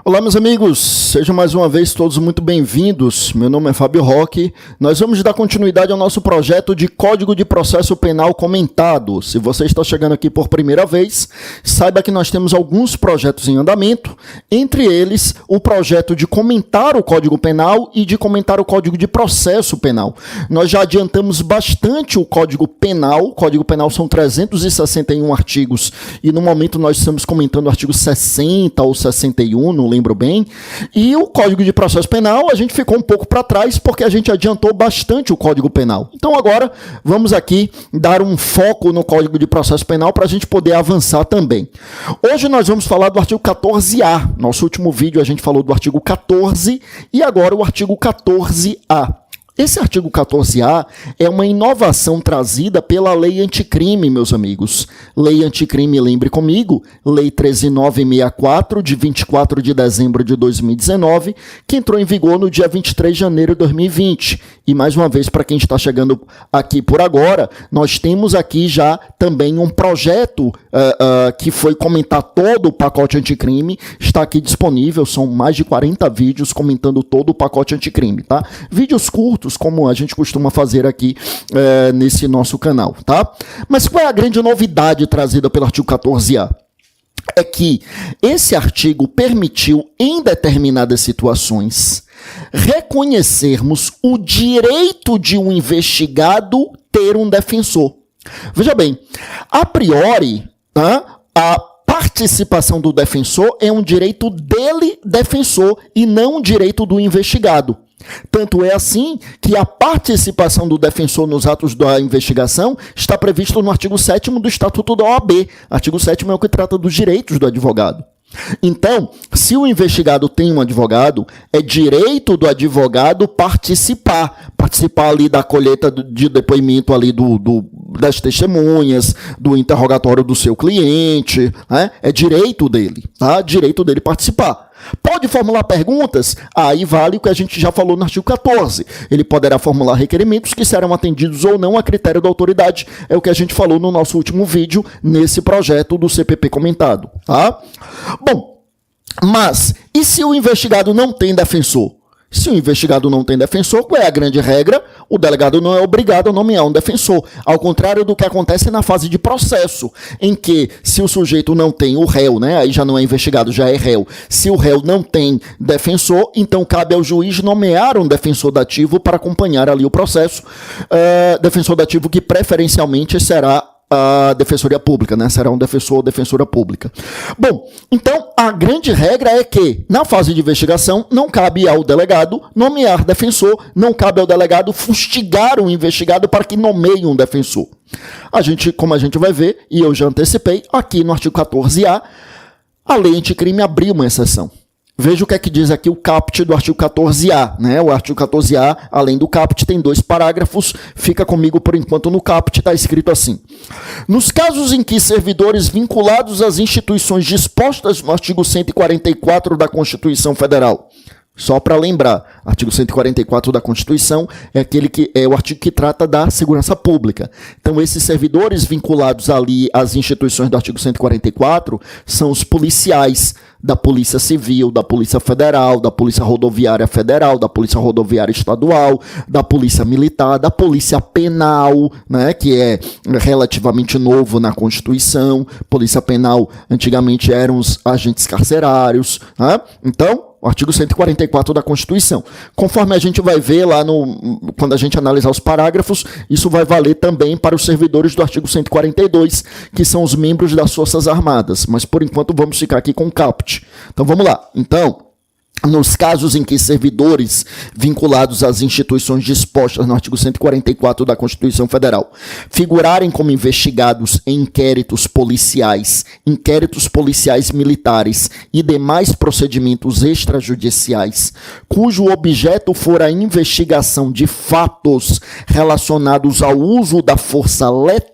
Olá, meus amigos, sejam mais uma vez todos muito bem-vindos. Meu nome é Fábio Roque. Nós vamos dar continuidade ao nosso projeto de Código de Processo Penal comentado. Se você está chegando aqui por primeira vez, saiba que nós temos alguns projetos em andamento, entre eles o projeto de comentar o Código Penal e de comentar o Código de Processo Penal. Nós já adiantamos bastante o Código Penal. O Código Penal são 361 artigos e no momento nós estamos comentando o artigo 60 ou 61, não lembro bem, e o Código de Processo Penal a gente ficou um pouco para trás porque a gente adiantou bastante o Código Penal. Então agora vamos aqui dar um foco no Código de Processo Penal para a gente poder avançar também. Hoje nós vamos falar do artigo 14A. Nosso último vídeo a gente falou do artigo 14 e agora o artigo 14A. Esse artigo 14A é uma inovação trazida pela Lei Anticrime, meus amigos. Lei Anticrime, lembre comigo, Lei 13964, de 24 de dezembro de 2019, que entrou em vigor no dia 23 de janeiro de 2020. E mais uma vez, para quem está chegando aqui por agora, nós temos aqui já também um projeto que foi comentar todo o pacote anticrime, está aqui disponível, são mais de 40 vídeos comentando todo o pacote anticrime, tá? Vídeos curtos, como a gente costuma fazer aqui nesse nosso canal, tá? Mas qual é a grande novidade trazida pelo artigo 14A? É que esse artigo permitiu, em determinadas situações, reconhecermos o direito de um investigado ter um defensor. Veja bem, a priori, tá, a participação do defensor é um direito dele, defensor, e não um direito do investigado. Tanto é assim que a participação do defensor nos atos da investigação está previsto no artigo 7º do Estatuto da OAB. Artigo 7º é o que trata dos direitos do advogado. Então, se o investigado tem um advogado, é direito do advogado participar ali da colheita de depoimento ali das testemunhas, do interrogatório do seu cliente, né? É direito dele, tá? Direito dele participar. Pode formular perguntas? Aí vale o que a gente já falou no artigo 14. Ele poderá formular requerimentos que serão atendidos ou não a critério da autoridade. É o que a gente falou no nosso último vídeo, nesse projeto do CPP comentado, tá? Bom, mas e se o investigado não tem defensor? Se o investigado não tem defensor, qual é a grande regra? O delegado não é obrigado a nomear um defensor. Ao contrário do que acontece na fase de processo, em que se o sujeito não tem o réu, né, aí já não é investigado, já é réu. Se o réu não tem defensor, então cabe ao juiz nomear um defensor dativo para acompanhar ali o processo. Defensor dativo que preferencialmente será a Defensoria Pública, né? Será um defensor ou defensora pública. Bom, então a grande regra é que, na fase de investigação, não cabe ao delegado nomear defensor, não cabe ao delegado fustigar o investigado para que nomeie um defensor. Como a gente vai ver, e eu já antecipei, aqui no artigo 14A, a Lei Anticrime abriu uma exceção. Veja o que é que diz aqui o caput do artigo 14A, né? O artigo 14A, além do caput, tem 2 parágrafos. Fica comigo por enquanto no caput, está escrito assim. Nos casos em que servidores vinculados às instituições dispostas no artigo 144 da Constituição Federal. Só para lembrar, artigo 144 da Constituição é aquele que é o artigo que trata da segurança pública. Então, esses servidores vinculados ali às instituições do artigo 144 são os policiais da Polícia Civil, da Polícia Federal, da Polícia Rodoviária Federal, da Polícia Rodoviária Estadual, da Polícia Militar, da Polícia Penal, né, que é relativamente novo na Constituição. Polícia Penal, antigamente, eram os agentes carcerários, né? Então, o artigo 144 da Constituição. Conforme a gente vai ver lá quando a gente analisar os parágrafos, isso vai valer também para os servidores do artigo 142, que são os membros das Forças Armadas. Mas, por enquanto, vamos ficar aqui com o caput. Então, vamos lá. Então, nos casos em que servidores vinculados às instituições dispostas no artigo 144 da Constituição Federal figurarem como investigados em inquéritos policiais militares e demais procedimentos extrajudiciais, cujo objeto for a investigação de fatos relacionados ao uso da força letal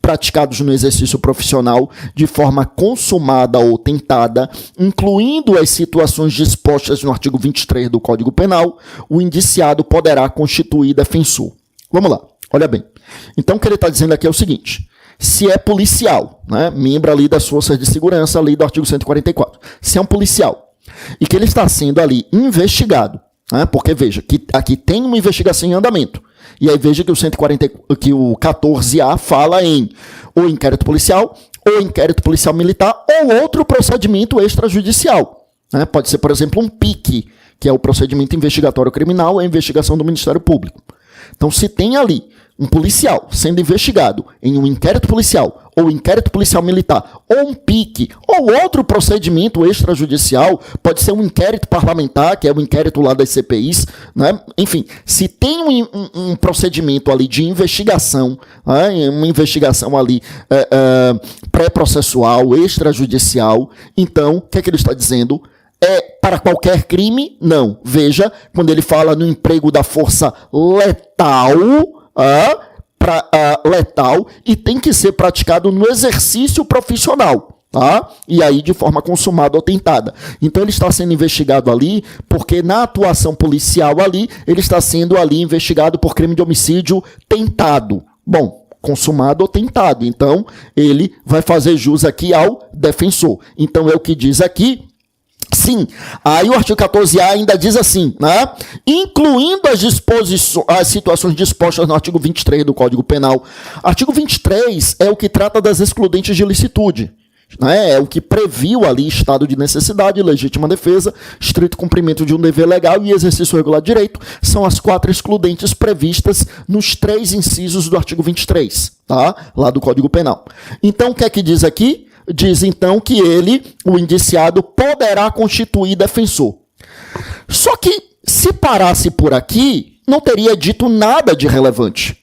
praticados no exercício profissional de forma consumada ou tentada, incluindo as situações dispostas no artigo 23 do Código Penal, o indiciado poderá constituir defensor. Vamos lá, olha bem. Então, o que ele está dizendo aqui é o seguinte: se é policial, né, membro ali das forças de segurança, ali do artigo 144, se é um policial, e que ele está sendo ali investigado, né? Porque veja, que aqui tem uma investigação em andamento. E aí veja que que o 14A fala em ou inquérito policial, ou inquérito policial militar, ou outro procedimento extrajudicial. Né? Pode ser, por exemplo, um PIC, que é o procedimento investigatório criminal, a investigação do Ministério Público. Então, se tem ali um policial sendo investigado em um inquérito policial, ou inquérito policial militar, ou um PIC, ou outro procedimento extrajudicial, pode ser um inquérito parlamentar, que é o inquérito lá das CPIs, né? Enfim, se tem um procedimento ali de investigação, né? Uma investigação ali pré-processual, extrajudicial, então, o que é que ele está dizendo? É para qualquer crime? Não. Veja, quando ele fala no emprego da força letal, letal, e tem que ser praticado no exercício profissional, tá? E aí de forma consumada ou tentada. Então ele está sendo investigado ali porque na atuação policial ali, ele está sendo ali investigado por crime de homicídio tentado. Bom, consumado ou tentado. Então ele vai fazer jus aqui ao defensor. Então é o que diz aqui. Sim, aí o artigo 14A ainda diz assim, né? Incluindo as situações dispostas no artigo 23 do Código Penal. Artigo 23 é o que trata das excludentes de ilicitude, né? É o que previu ali estado de necessidade, legítima defesa, estrito cumprimento de um dever legal e exercício regular de direito. São as 4 excludentes previstas nos 3 incisos do artigo 23, tá? Lá do Código Penal. Então, o que é que diz aqui? Diz então que ele, o indiciado, poderá constituir defensor. Só que se parasse por aqui, não teria dito nada de relevante.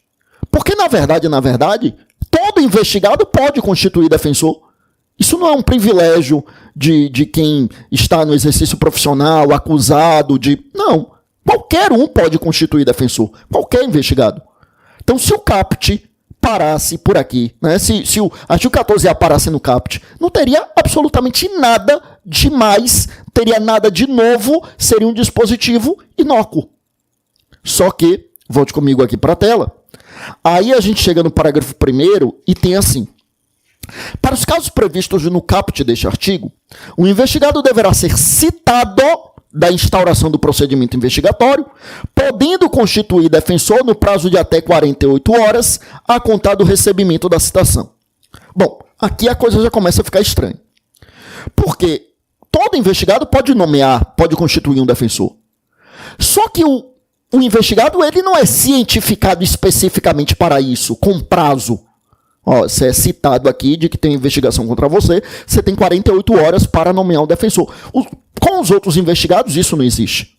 Porque na verdade, todo investigado pode constituir defensor. Isso não é um privilégio de quem está no exercício profissional, acusado de... Não, qualquer um pode constituir defensor, qualquer investigado. Então se o CAPT parasse por aqui, né? Se o artigo 14A parasse no CAPT, não teria absolutamente nada demais, teria nada de novo, seria um dispositivo inócuo. Só que, volte comigo aqui para a tela, aí a gente chega no parágrafo 1º e tem assim: para os casos previstos no CAPT deste artigo, o investigado deverá ser citado da instauração do procedimento investigatório, podendo constituir defensor no prazo de até 48 horas a contar do recebimento da citação. Bom, aqui a coisa já começa a ficar estranha. Porque todo investigado pode nomear, pode constituir um defensor. Só que o investigado ele não é cientificado especificamente para isso, com prazo. Ó, você é citado aqui de que tem investigação contra você, você tem 48 horas para nomear um defensor. Com os outros investigados, isso não existe.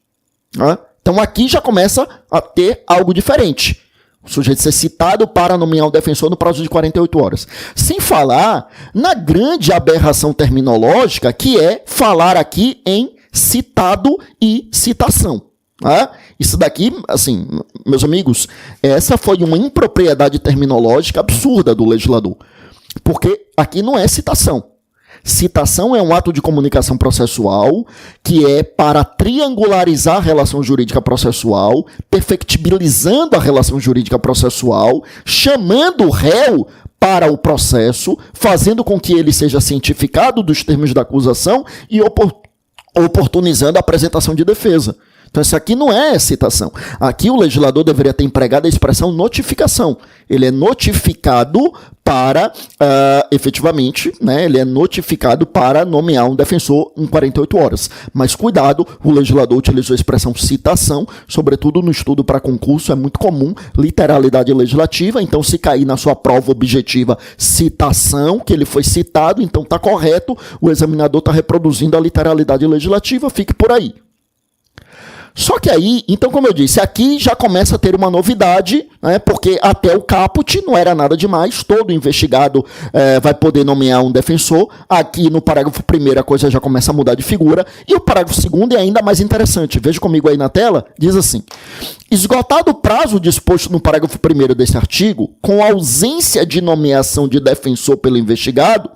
Né? Então aqui já começa a ter algo diferente. O sujeito ser citado para nomear um defensor no prazo de 48 horas. Sem falar na grande aberração terminológica que é falar aqui em citado e citação. Isso daqui, assim, meus amigos, essa foi uma impropriedade terminológica absurda do legislador. Porque aqui não é citação. Citação é um ato de comunicação processual que é para triangularizar a relação jurídica processual, perfectibilizando a relação jurídica processual, chamando o réu para o processo, fazendo com que ele seja cientificado dos termos da acusação e oportunizando a apresentação de defesa. Então, isso aqui não é citação. Aqui o legislador deveria ter empregado a expressão notificação. Ele é notificado para, efetivamente, né, ele é notificado para nomear um defensor em 48 horas. Mas cuidado, o legislador utilizou a expressão citação, sobretudo no estudo para concurso, é muito comum, literalidade legislativa. Então, se cair na sua prova objetiva citação, que ele foi citado, então está correto, o examinador está reproduzindo a literalidade legislativa, fique por aí. Só que aí, então como eu disse, aqui já começa a ter uma novidade, né, porque até o caput não era nada demais, todo investigado vai poder nomear um defensor. Aqui no parágrafo 1º a coisa já começa a mudar de figura, e o parágrafo 2º é ainda mais interessante. Veja comigo aí na tela, diz assim: esgotado o prazo disposto no parágrafo 1º desse artigo, com ausência de nomeação de defensor pelo investigado,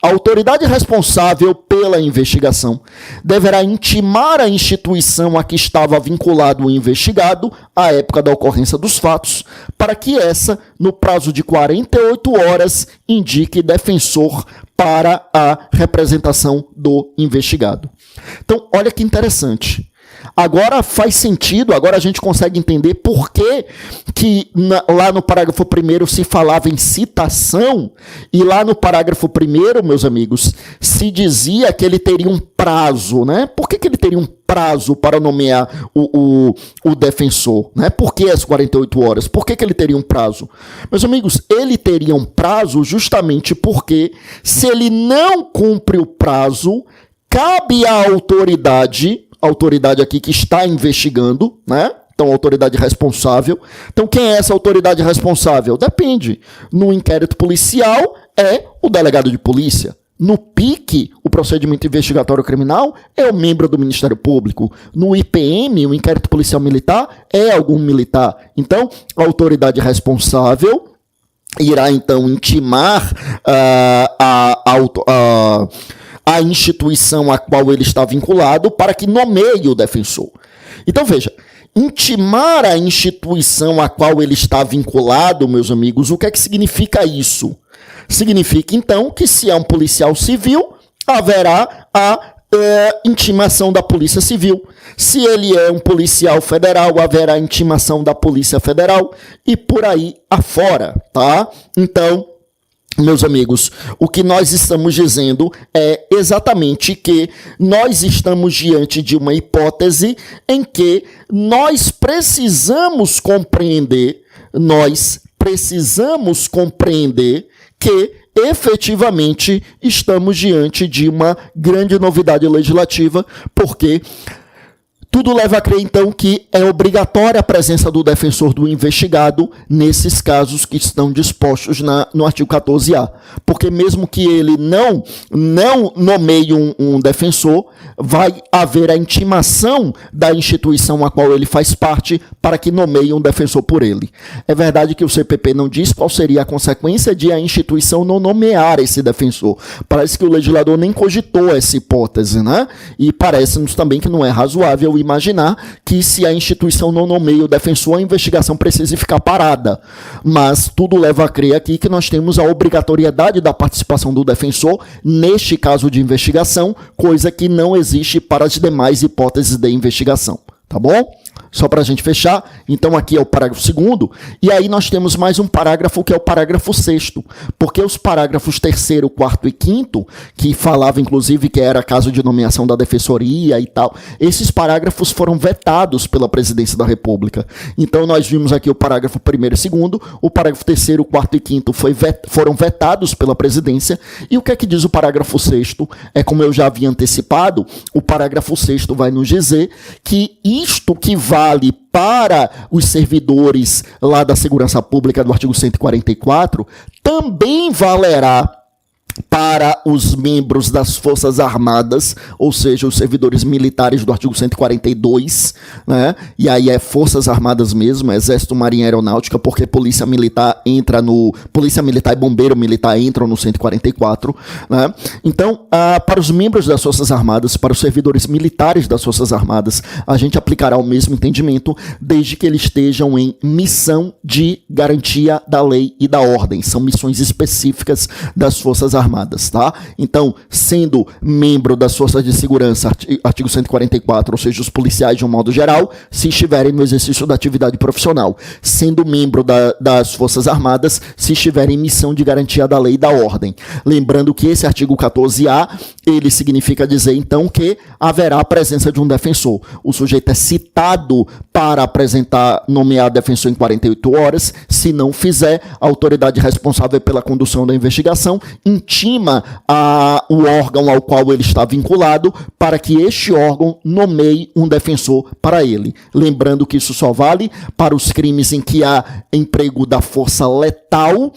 a autoridade responsável pela investigação deverá intimar a instituição a que estava vinculado o investigado à época da ocorrência dos fatos, para que essa, no prazo de 48 horas, indique defensor para a representação do investigado. Então, olha que interessante. Agora faz sentido, agora a gente consegue entender por que lá no parágrafo 1º se falava em citação e lá no parágrafo 1º, meus amigos, se dizia que ele teria um prazo, né? Por que ele teria um prazo para nomear o defensor, né? Por que as 48 horas? Por que ele teria um prazo? Meus amigos, ele teria um prazo justamente porque se ele não cumpre o prazo, cabe à autoridade aqui que está investigando, né? Então, a autoridade responsável. Então, quem é essa autoridade responsável? Depende. No inquérito policial, é o delegado de polícia. No PIC, o procedimento investigatório criminal, é o membro do Ministério Público. No IPM, o inquérito policial militar, é algum militar. Então, a autoridade responsável irá, então, intimar a instituição a qual ele está vinculado para que nomeie o defensor. Então, veja, intimar a instituição a qual ele está vinculado, meus amigos, o que é que significa isso? Significa, então, que se é um policial civil, haverá a intimação da Polícia Civil. Se ele é um policial federal, haverá intimação da Polícia Federal e por aí afora, tá? Então, meus amigos, o que nós estamos dizendo é exatamente que nós estamos diante de uma hipótese em que nós precisamos compreender que efetivamente estamos diante de uma grande novidade legislativa, porque tudo leva a crer, então, que é obrigatória a presença do defensor do investigado nesses casos que estão dispostos no artigo 14A. Porque mesmo que ele não nomeie um defensor, vai haver a intimação da instituição a qual ele faz parte para que nomeie um defensor por ele. É verdade que o CPP não diz qual seria a consequência de a instituição não nomear esse defensor. Parece que o legislador nem cogitou essa hipótese, né? E parece-nos também que não é razoável imaginar que se a instituição não nomeia o defensor, a investigação precise ficar parada. Mas tudo leva a crer aqui que nós temos a obrigatoriedade da participação do defensor neste caso de investigação, coisa que não existe para as demais hipóteses de investigação. Tá bom? Só para a gente fechar, então aqui é o parágrafo 2º, e aí nós temos mais um parágrafo que é o parágrafo 6º, porque os parágrafos 3º, 4º e 5º, que falava inclusive que era caso de nomeação da defensoria e tal, esses parágrafos foram vetados pela Presidência da República. Então nós vimos aqui o parágrafo 1º e 2º, o parágrafo 3º, 4º e 5º foram vetados pela Presidência, e o que é que diz o parágrafo 6º? É como eu já havia antecipado, o parágrafo 6º vai nos dizer que isto que vale para os servidores lá da segurança pública do artigo 144, também valerá para os membros das Forças Armadas, ou seja, os servidores militares do artigo 142, né? E aí é Forças Armadas mesmo, Exército, Marinha, Aeronáutica, porque Polícia Militar e Bombeiro Militar entram no 144, né? Então, para os membros das Forças Armadas, para os servidores militares das Forças Armadas, a gente aplicará o mesmo entendimento, desde que eles estejam em missão de garantia da lei e da ordem. São missões específicas das Forças Armadas, tá? Então, sendo membro das Forças de Segurança, artigo 144, ou seja, os policiais de um modo geral, se estiverem no exercício da atividade profissional. Sendo membro das Forças Armadas, se estiverem em missão de garantia da lei e da ordem. Lembrando que esse artigo 14A, ele significa dizer, então, que haverá a presença de um defensor. O sujeito é citado para nomear defensor em 48 horas. Se não fizer, a autoridade responsável pela condução da investigação intima o órgão ao qual ele está vinculado para que este órgão nomeie um defensor para ele. Lembrando que isso só vale para os crimes em que há emprego da força letal,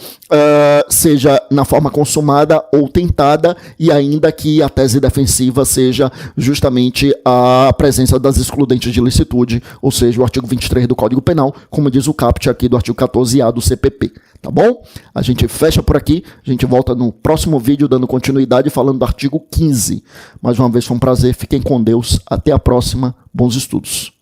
seja na forma consumada ou tentada, e ainda que a tese defensiva seja justamente a presença das excludentes de licitude, ou seja, o artigo 23 do Código Penal, como diz o caput aqui do artigo 14A do CPP. Tá bom? A gente fecha por aqui, a gente volta no próximo vídeo dando continuidade falando do artigo 15. Mais uma vez foi um prazer, fiquem com Deus, até a próxima, bons estudos.